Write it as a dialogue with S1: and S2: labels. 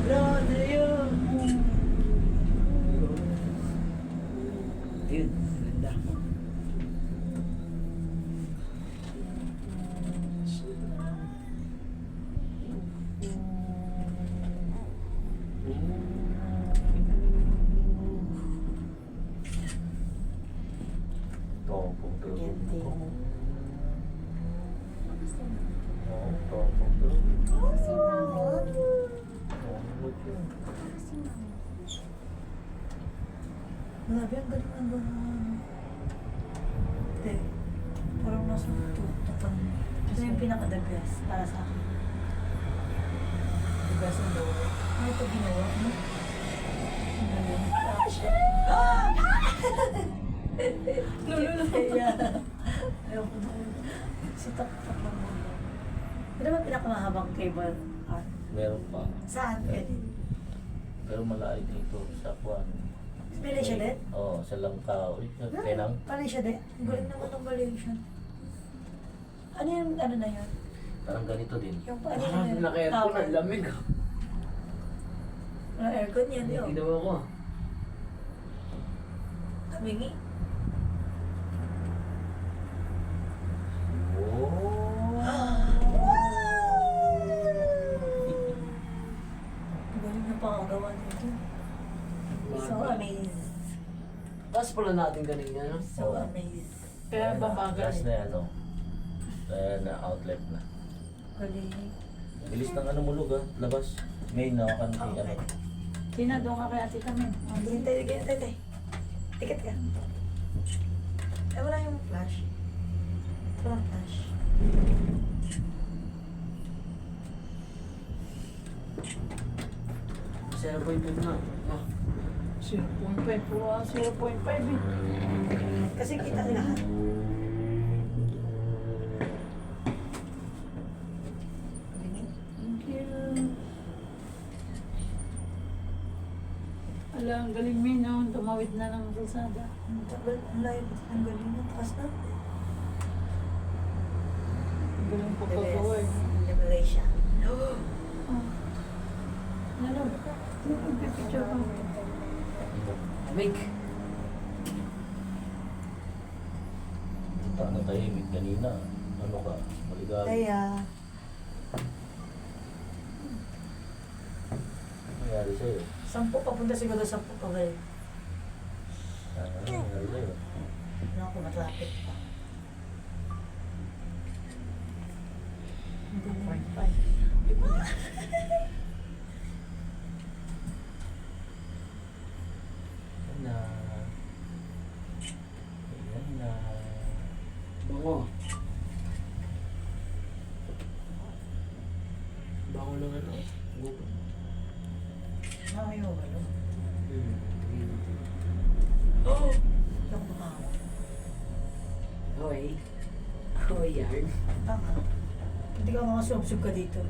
S1: Brother, yun. Yun, ganda.
S2: Topong tulog.
S1: Genting.
S2: Oo, topong tulog.
S3: Sinamot.
S2: Topong yun.
S3: Sinamot.
S1: Grabe, ang galing ng buhay. Hindi. Parang nasa tutupan. Ito yung pinaka-the best para sa akin. The best in the world. Ano ito ginawa? Ano? Ang galing. Lululu. Kaya. Ayaw ko na. Si tak-tak lang mo. Ito ba pinakamahabang cable art?
S2: Meron pa.
S1: Saan? Pwede.
S2: Pero malayo dito sa Juan.
S1: Malaysia din?
S2: Oo, sa Langkaw. Penang.
S1: Malaysia din? Ang galing naman ng Malaysia. Ano yung ano na yun?
S2: Parang ganito din.
S1: Yung paano
S4: Ah,
S1: yun?
S4: naka-aircon
S1: Tower.
S4: ang lamig.
S1: Aircon yan yun.
S4: Ginawa ko.
S1: Kamingi.
S2: Oh.
S1: Ang galing na pangagawa nito. So amazed.
S4: Tapos pala natin kanina, no?
S1: So amazed.
S5: Kaya babagal.
S2: Gas na yan, ano. Kaya na outlet na.
S1: Galing.
S2: Bilis ng ano mulog ah, labas. May nawakan
S1: Oh,
S2: ano.
S1: okay.
S5: Tina, doon ka kay Ate Tamin.
S1: Hintay, hintay. Ticket ka. Eh, wala yung flash. Walang flash.
S4: Masaya po yung na. Ah,
S5: 0.5 po, 0.5 eh.
S1: Kasi kita lahat. Galing.
S5: Thank you. Ala, ang galing mo no? Tumawid na ng kalsada.
S1: Ang tagal, ang layo. Ang galing na. Takas na.
S5: Ang galing po
S1: The
S5: pagawa eh.
S1: best. Liberation.
S5: Oh. Ano? Picture ko.
S4: Mick.
S2: Punta na tahimik kanina. Ano ka? Maligaw.
S1: Kaya,
S2: Ano nangyari sa'yo?
S1: 10 papunta siguro 10 pa kayo.
S2: Ano nangyari sa'yo?
S1: Ano ako matrapit pa. Hindi na.
S5: 0.5.
S2: Ayan na. Ayan na.
S4: Bango. Bango ng ano. Gupo.
S1: Ayaw ba yun?
S4: Oh!
S1: Yung makawa.
S4: Hoy. Hoy, yarn.
S1: Tama. Hindi ka mga sumsub ka dito.